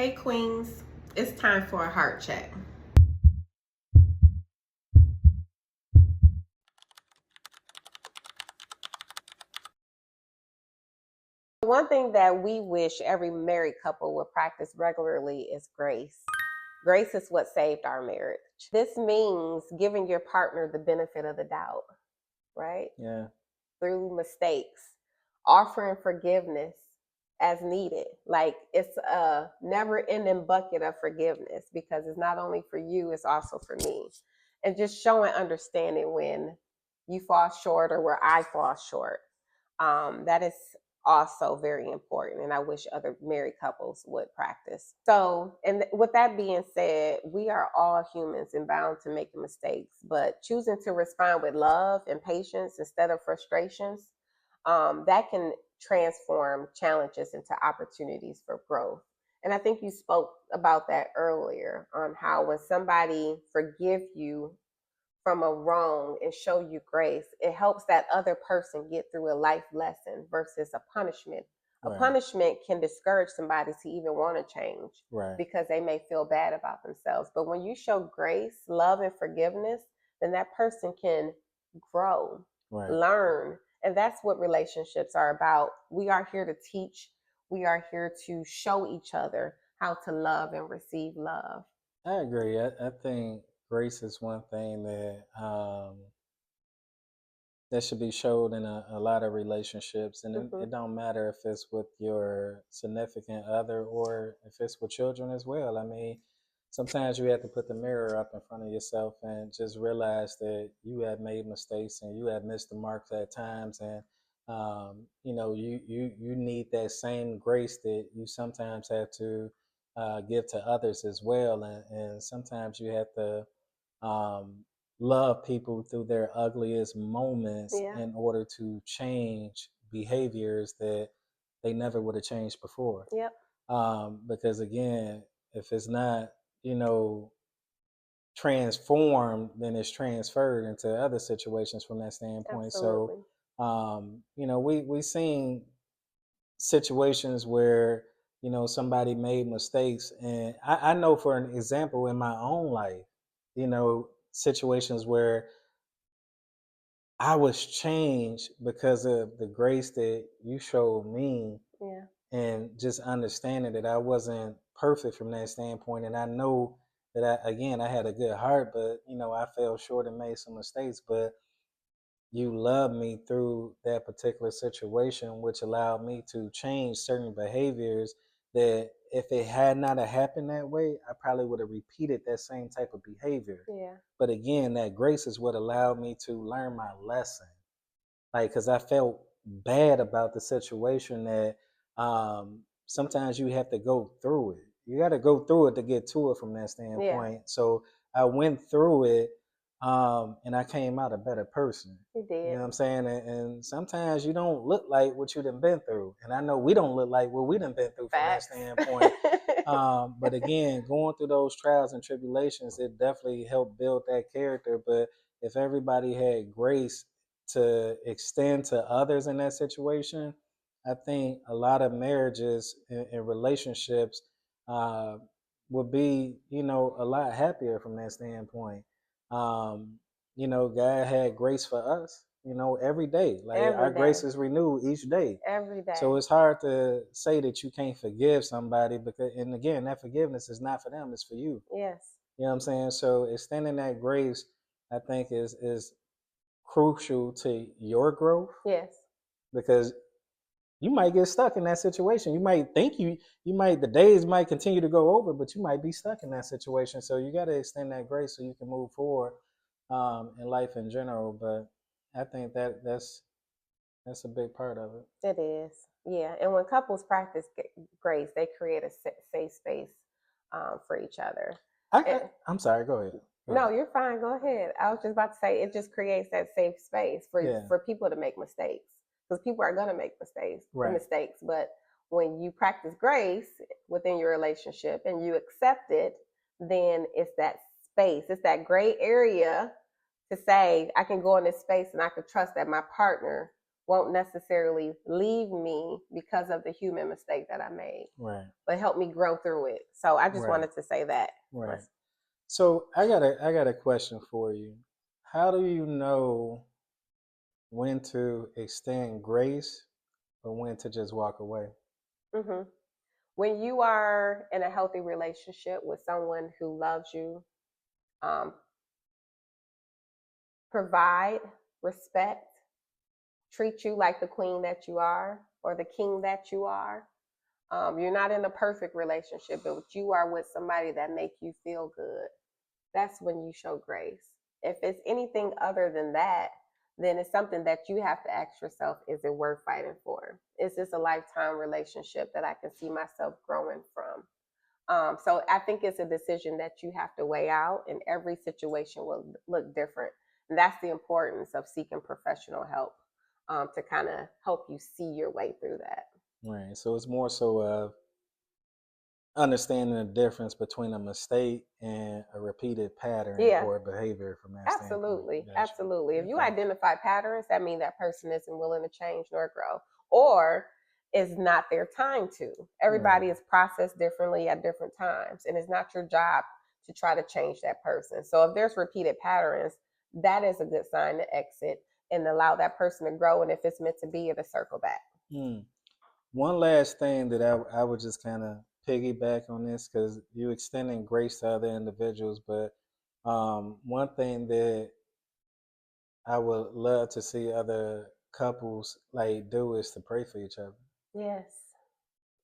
Hey Queens, it's time for a heart check. One thing that we wish every married couple would practice regularly is grace. Grace is what saved our marriage. This means giving your partner the benefit of the doubt, right? Yeah. Through mistakes, offering forgiveness as needed. Like it's a never ending bucket of forgiveness because it's not only for you, it's also for me. And just showing understanding when you fall short or where I fall short. That is also very important. And I wish other married couples would practice. So, and with that being said, we are all humans and bound to make mistakes, but choosing to respond with love and patience instead of frustrations, that can transform challenges into opportunities for growth. And I think you spoke about that earlier on how when somebody forgive you from a wrong and show you grace, it helps that other person get through a life lesson versus a punishment. A Right. punishment can discourage somebody to even want to change Right. because they may feel bad about themselves. But when you show grace, love, and forgiveness, then that person can grow, Right. learn. And that's what relationships are about. We are here to teach, we are here to show each other how to love and receive love. I agree. I think grace is one thing that should be showed in a lot of relationships, and Mm-hmm. it don't matter if it's with your significant other or if it's with children as well. I mean, sometimes you have to put the mirror up in front of yourself and just realize that you have made mistakes and you have missed the marks at times, and you need that same grace that you sometimes have to give to others as well, and sometimes you have to um, love people through their ugliest moments Yeah. in order to change behaviors that they never would have changed before. Yep. Because again, if it's not, you know, transformed, then it's transferred into other situations from that standpoint. So, Absolutely. we seen situations where somebody made mistakes, and I know for an example in my own life, situations where I was changed because of the grace that you showed me, Yeah. and just understanding that I wasn't perfect from that standpoint. And I know that I had a good heart, but I fell short and made some mistakes. But you loved me through that particular situation, which allowed me to change certain behaviors that if it had not have happened that way, I probably would have repeated that same type of behavior. Yeah. But again, that grace is what allowed me to learn my lesson. Like, because I felt bad about the situation that sometimes you have to go through it. You got to go through it to get to it from that Yeah. standpoint. So I went through it, and I came out a better person. You You did. know what I'm saying? And sometimes you don't look like what you done been through. And I know we don't look like what we done been through from that Facts. standpoint. But again, going through those trials and tribulations, it definitely helped build that character. But if everybody had grace to extend to others in that situation, I think a lot of marriages and relationships uh, would be, a lot happier from that standpoint. Um, God had grace for us, every day. Like Every our day. grace is renewed each day. Every So day. it's hard to say that you can't forgive somebody because, and again, that forgiveness is not for them; it's for you. Yes. You know what I'm saying? So extending that grace, I think, is crucial to your growth Yes. because you might get stuck in that situation. You might think the days might continue to go over, but you might be stuck in that situation. So you got to extend that grace so you can move forward in life in general. But I think that's a big part of it. It is. Yeah. And when couples practice grace, they create a safe space for each other. And, I'm sorry. Go ahead. Go no, ahead. you're fine. Go ahead. I was just about to say it just creates that safe space Yeah. for people to make mistakes because people are going to make Right. mistakes. But when you practice grace within your relationship and you accept it, then it's that space, it's that gray area to say, I can go in this space and I can trust that my partner won't necessarily leave me because of the human mistake that I made, Right. but help me grow through it. So I just Right. wanted to say that. Right. So I got a question for you. How do you know when to extend grace or when to just walk away? Hmm. When you are in a healthy relationship with someone who loves you, um, provide, respect, treat you like the queen that you are or the king that you are. You're not in a perfect relationship, but you are with somebody that make you feel good. That's when you show grace. If it's anything other than that, then it's something that you have to ask yourself, is it worth fighting for? Is this a lifetime relationship that I can see myself growing from? So I think it's a decision that you have to weigh out, and every situation will look different. And that's the importance of seeking professional help, to kind of help you see your way through that. Right. So it's more so understanding the difference between a mistake and a repeated pattern Yeah, or behavior from that standpoint. absolutely. Gotcha. Absolutely. If you Okay. identify patterns, that means that person isn't willing to change nor grow, or is not their time to. Right. Everybody is processed differently at different times, and it's not your job to try to change that person. So if there's repeated patterns, that is a good sign to exit and allow that person to grow. And if it's meant to be, it'll circle back. Hmm. One last thing that I would just kind of piggyback on this because you extending grace to other individuals, but one thing that I would love to see other couples like do is to pray for each other. Yes,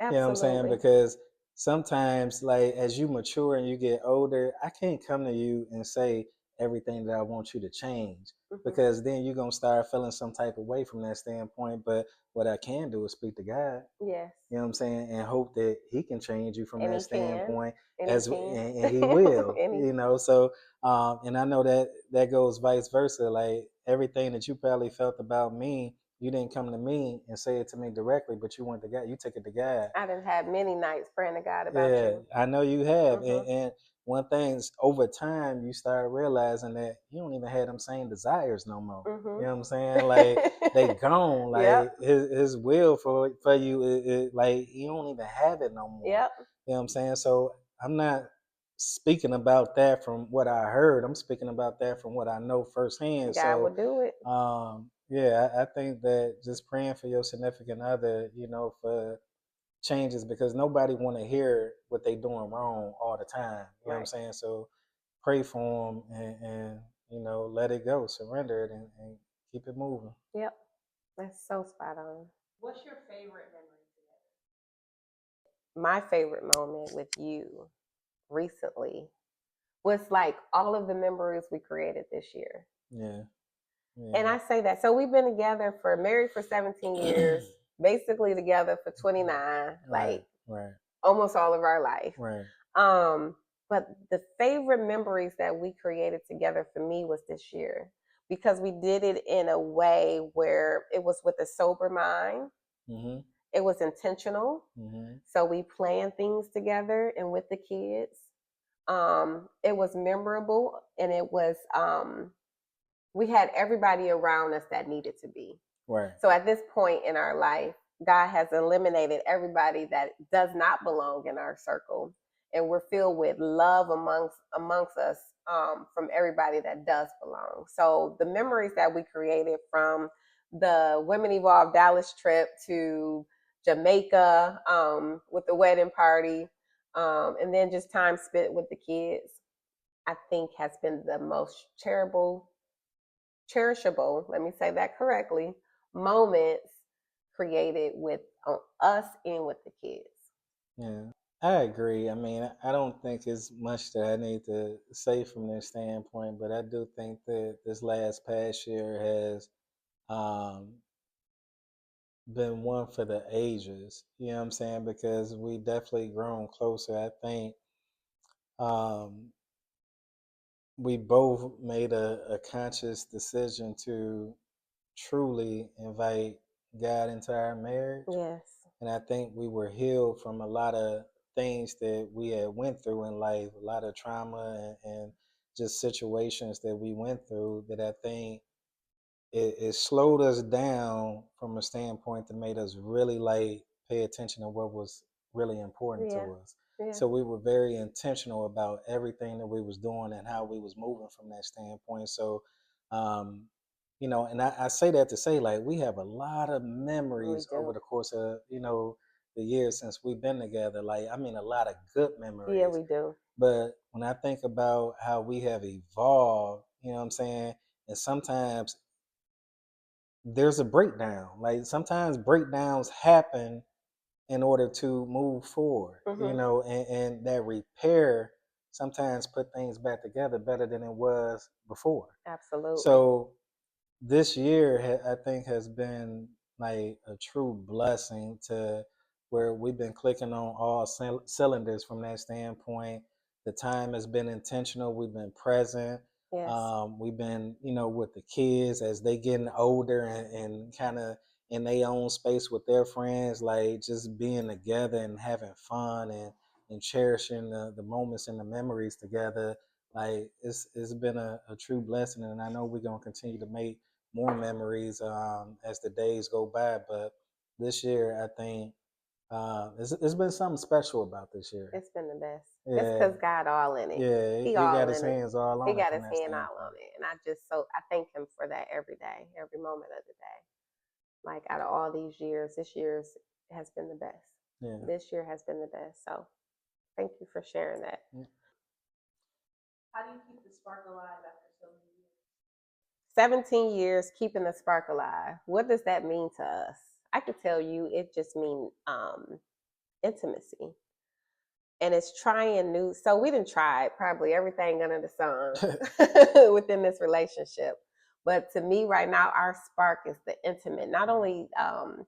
You know what I'm saying? absolutely. Because sometimes, like as you mature and you get older, I can't come to you and say everything that I want you to change Hmm. because then you're gonna start feeling some type of way from that standpoint. But what I can do is speak to God. Yes, You know what I'm saying, and hope that He can change you from and that he can, standpoint, and he as can, and He will. and he You know, so and I know that that goes vice versa. Like everything that you probably felt about me, you didn't come to me and say it to me directly, but you went to God. You took it to God. I didn't have many nights praying to God about Yeah, you. I know you have. Hmm. And one thing's over time, you start realizing that you don't even have them same desires no more. You Hmm. know what I'm saying? Like they gone. Yep. Like his will for you, like you don't even have it no more. Yep. You know what I'm saying? So I'm not speaking about that from what I heard. I'm speaking about that from what I know firsthand. God So will do it. yeah, I think that just praying for your significant other, you know, for changes because nobody want to hear what they doing wrong all the time. You know what I'm Right. saying? So pray for them and you know let it go, surrender it, and keep it moving. Yep. That's so spot on. What's your favorite memory together? My favorite moment with you recently was like all of the memories we created this year. Yeah, And yeah. I say that. So we've been together for married for 17 years, basically together for 29, Right, like right, almost all of our life. right. Um, but the favorite memories that we created together for me was this year, because we did it in a way where it was with a sober mind. Mhm, It was intentional. mhm. So we planned things together and with the kids. It was memorable, and it was we had everybody around us that needed to be. Right, So at this point in our life, God has eliminated everybody that does not belong in our circle, and we're filled with love amongst us, from everybody that does belong. So the memories that we created, from the Women Evolve Dallas trip to Jamaica, with the wedding party, and then just time spent with the kids, I think has been the most cherishable, let me say that correctly, moments created with us and with the kids. yeah. I agree. I mean, I don't think it's much that I need to say from this standpoint, but I do think that this last past year has um, been one for the ages. You know what I'm saying? Because we definitely grown closer. I think um, we both made a conscious decision to truly invite God into our marriage. Yes. And I think we were healed from a lot of things that we had went through in life, a lot of trauma and just situations that we went through that I think it slowed us down from a standpoint that made us really like pay attention to what was really important Yeah. to us. Yeah. So we were very intentional about everything that we was doing and how we was moving from that standpoint. So, um, and I say that to say like we have a lot of We memories over do. the course of the years since we've been together. Like I mean, a lot of good Yeah, memories. we do. But when I think about how we have evolved, you know what I'm saying, and sometimes there's a breakdown. Like sometimes breakdowns happen in order to move forward, Hmm. and that repair sometimes put things back together better than it was before. Absolutely. So this year I think has been like a true blessing to where we've been clicking on all cylinders from that standpoint. The time has been intentional. We've been present. Yes. We've been, with the kids as they getting older and kind of in their own space with their friends, like just being together and having fun and cherishing the moments and the memories together. Like it's been a true blessing, and I know we're gonna continue to make more memories as the days go by. But this year, I think it's been something special about this year. It's been the best. It's Yeah, because God all in it. yeah, He he all got his in it. hands all He on it got from his that hand all on standpoint. it. And I thank him for that every day, every moment of the day. Like out of all these years, this year's has been the best. Yeah. This year has been the best. So thank you for sharing that. Yeah. How do you keep the spark alive after so many years? 17 years keeping the spark alive. What does that mean to us? I could tell you it just means intimacy. And it's trying new. So we didn't try probably everything under the sun within this relationship. But to me, right now, our spark is the intimate, not only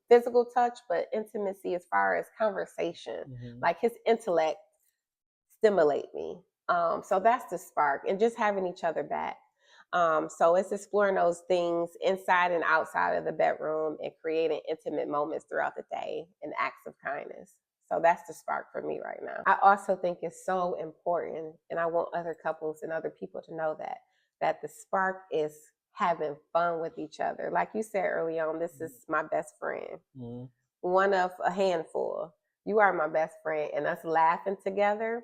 physical touch, but intimacy as far as conversation. Mm-hmm. Like his intellect stimulate me. So that's the spark, and just having each other back. So it's exploring those things inside and outside of the bedroom and creating intimate moments throughout the day and acts of kindness. So that's the spark for me right now. I also think it's so important, and I want other couples and other people to know that the spark is having fun with each other. Like you said early on, this is my best friend, one of a handful. You are my best friend, and us laughing together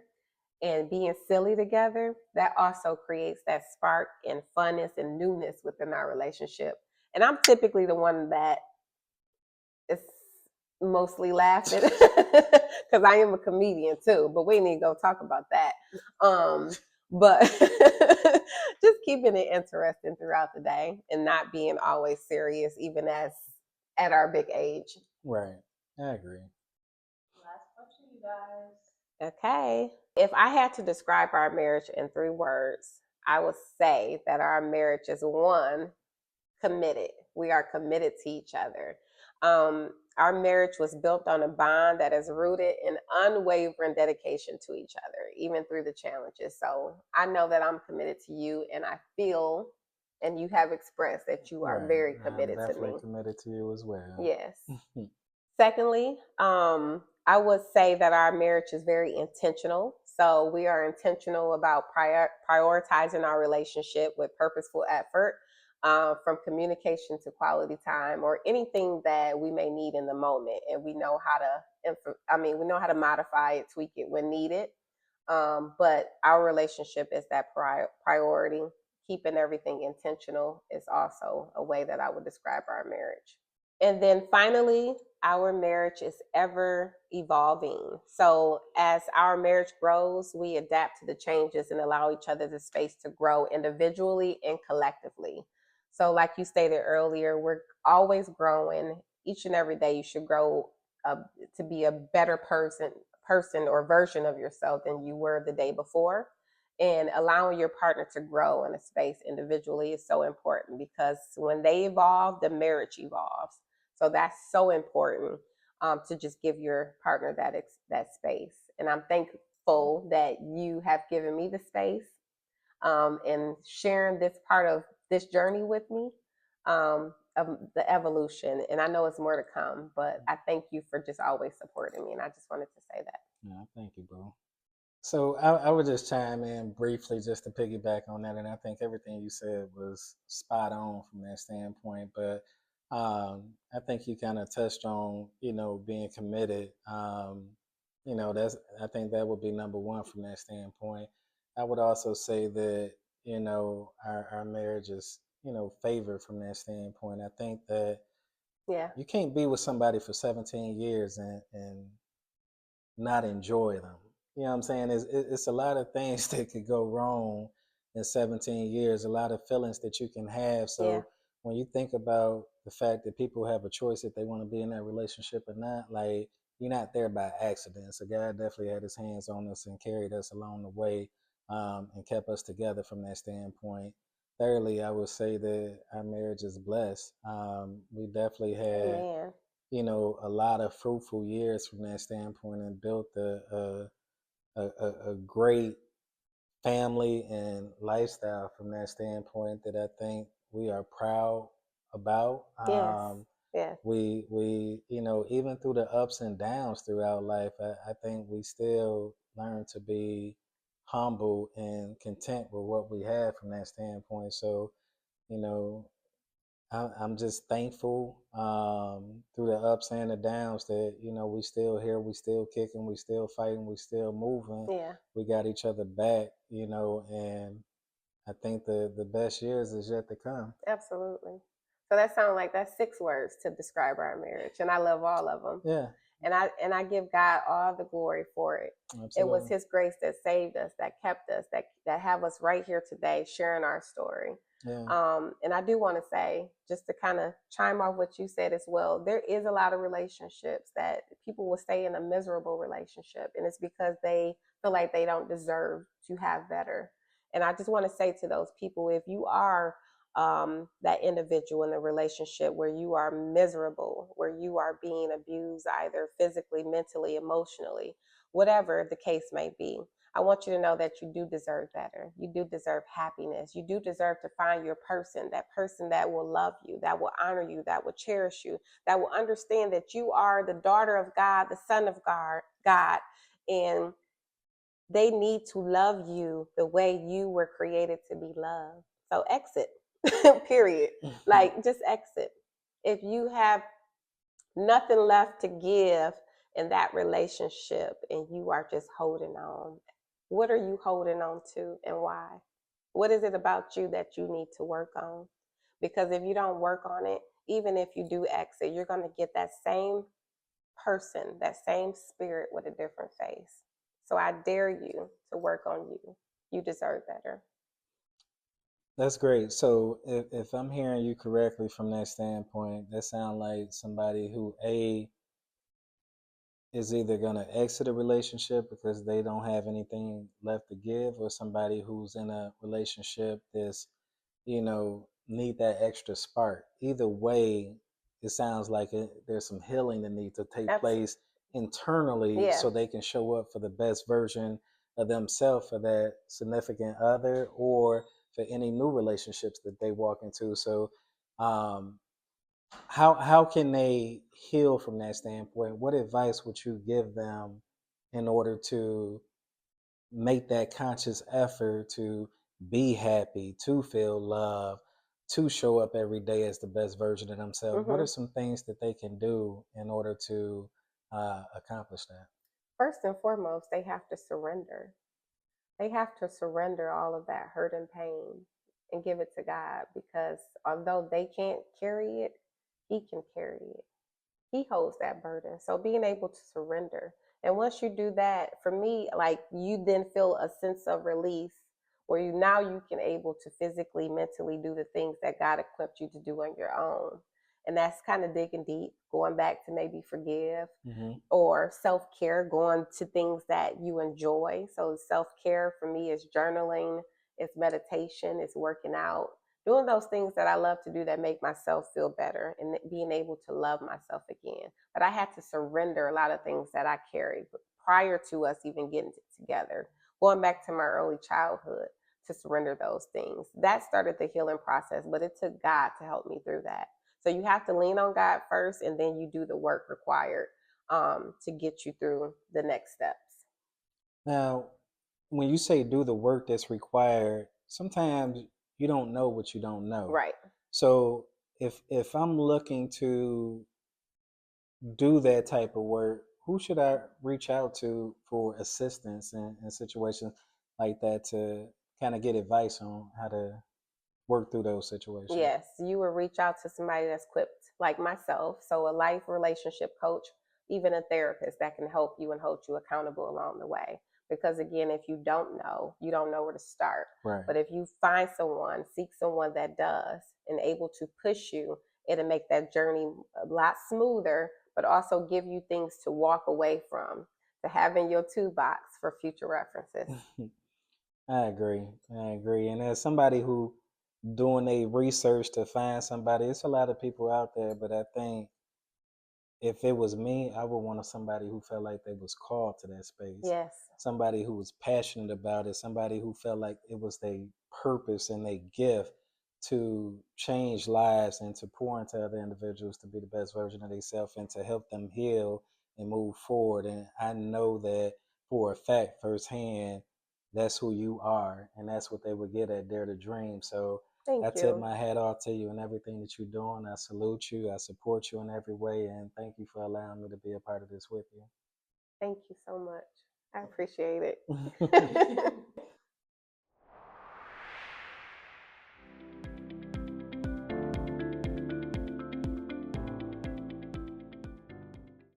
and being silly together, that also creates that spark and funness and newness within our relationship. And I'm typically the one that is mostly laughing because I am a comedian too, but we need to go talk about that. But just keeping it interesting throughout the day and not being always serious, even as at our big age. Right. I agree. Last question, you guys. Okay. If I had to describe our marriage in 3 words, I would say that our marriage is one, committed. We are committed to each other. Our marriage was built on a bond that is rooted in unwavering dedication to each other, even through the challenges. So I know that I'm committed to you, and I feel, and you have expressed that you are Right. very I'm committed to definitely me. committed to you as well. Yes. Secondly, I would say that our marriage is very intentional. So we are intentional about prioritizing our relationship with purposeful effort, from communication to quality time or anything that we may need in the moment. And we know how to, we know how to modify it, tweak it when needed. But our relationship is that priority. Keeping everything intentional is also a way that I would describe our marriage. And then finally, our marriage is ever evolving. So as our marriage grows, we adapt to the changes and allow each other the space to grow individually and collectively. So, like you stated earlier, we're always growing. Each and every day, you should grow uh, to be a better person or version of yourself than you were the day before. And allowing your partner to grow in a space individually is so important because when they evolve, the marriage evolves. So that's so important, to just give your partner that space. And I'm thankful that you have given me the space, and sharing this part of this journey with me, of the evolution. And I know it's more to come, but I thank you for just always supporting me. And I just wanted to say that. Yeah, thank you, bro. So I would just chime in briefly just to piggyback on that, and I think everything you said was spot on from that standpoint. But I think you kind of touched on, being committed. That's I think that would be number one from that standpoint. I would also say that our marriage is favored from that standpoint. I think that Yeah, you can't be with somebody for 17 years and not enjoy them. You know what I'm saying? It's a lot of things that could go wrong in 17 years, a lot of feelings that you can have. yeah, So when you think about the fact that people have a choice if they want to be in that relationship or not, like you're not there by accident. So God definitely had his hands on us and carried us along the way, and kept us together from that standpoint. Thirdly, I would say that our marriage is blessed. We definitely had amen. a lot of fruitful years from that standpoint and built a great family and lifestyle from that standpoint that I think we are proud about. Yes, yes, Even through the ups and downs throughout life, I think we still learn to be humble and content with what we have from that standpoint. So, you know, I'm just thankful through the ups and the downs that we still here, we still kicking, we still fighting, we still moving. yeah, We got each other back, and I think the best years is yet to come. absolutely. So that sounds like that's 6 words to describe our marriage, and I love all of them. Yeah, And I give God all the glory for it. It was absolutely. His grace that saved us, that kept us, that have us right here today, sharing our story. Yeah, And I do want to say, just to kind of chime off what you said as well, there is a lot of relationships that people will stay in a miserable relationship, and it's because they feel like they don't deserve to have better. And I just want to say to those people, if you are that individual in the relationship where you are miserable, where you are being abused either physically, mentally, emotionally, whatever the case may be, I want you to know that you do deserve better. You do deserve happiness. You do deserve to find your person that will love you, that will honor you, that will cherish you, that will understand that you are the daughter of God, the son of God, and they need to love you the way you were created to be loved. So exit, period. Like, just exit. If you have nothing left to give in that relationship and you are just holding on, what are you holding on to and why? What is it about you that you need to work on? Because if you don't work on it, even if you do exit, you're going to get that same person, that same spirit with a different face. So I dare you to work on you. You deserve better. that's great. So if I'm hearing you correctly from that standpoint, that sounds like somebody who is either going to exit a relationship because they don't have anything left to give, or somebody who's in a relationship that's need that extra spark. Either way, it sounds like there's some healing that needs to take Absolutely. place internally Yeah. so they can show up for the best version of themselves for that significant other or for any new relationships that they walk into. So um, how can they heal from that standpoint? What advice would you give them in order to make that conscious effort to be happy, to feel love, to show up every day as the best version of themselves? What hmm are some things that they can do in order to accomplish that? First and foremost, they have to surrender. They have to surrender all of that hurt and pain and give it to God, because although they can't carry it, He can carry it. He holds that burden. So being able to surrender. And once you do that, for me, like, you then feel a sense of release where you can able to physically, mentally do the things that God equipped you to do on your own. And that's kind of digging deep, going back to maybe forgive, Mm-hmm. or self care, going to things that you enjoy. So, self care for me is journaling, it's meditation, it's working out, doing those things that I love to do that make myself feel better and being able to love myself again. But I had to surrender a lot of things that I carried prior to us even getting together, going back to my early childhood, to surrender those things. That started the healing process, but it took God to help me through that. So you have to lean on God first, and then you do the work required to get you through the next steps. Now, when you say do the work that's required, sometimes you don't know what you don't know. Right. So if I'm looking to do that type of work, who should I reach out to for assistance in situations like that to kind of get advice on how to work through those situations? Yes, you will reach out to somebody that's equipped, like myself. So, a life relationship coach, even a therapist that can help you and hold you accountable along the way. Because, again, if you don't know, you don't know where to start. Right. But if you find someone, seek someone that does, and able to push you, it'll make that journey a lot smoother, but also give you things to walk away from, to have in your toolbox for future references. I agree. I agree. And as somebody who doing a research to find somebody, it's a lot of people out there, but I think if it was me, I would want somebody who felt like they was called to that space, Yes. somebody who was passionate about it, somebody who felt like it was their purpose and their gift to change lives and to pour into other individuals to be the best version of themselves and to help them heal and move forward. And I know that for a fact, firsthand, that's who you are, and that's what they would get at Dare to Dream. So Thank I tip you. my hat off to you and everything that you're doing. I salute you. I support you in every way. And thank you for allowing me to be a part of this with Thank you so much. I appreciate you. it.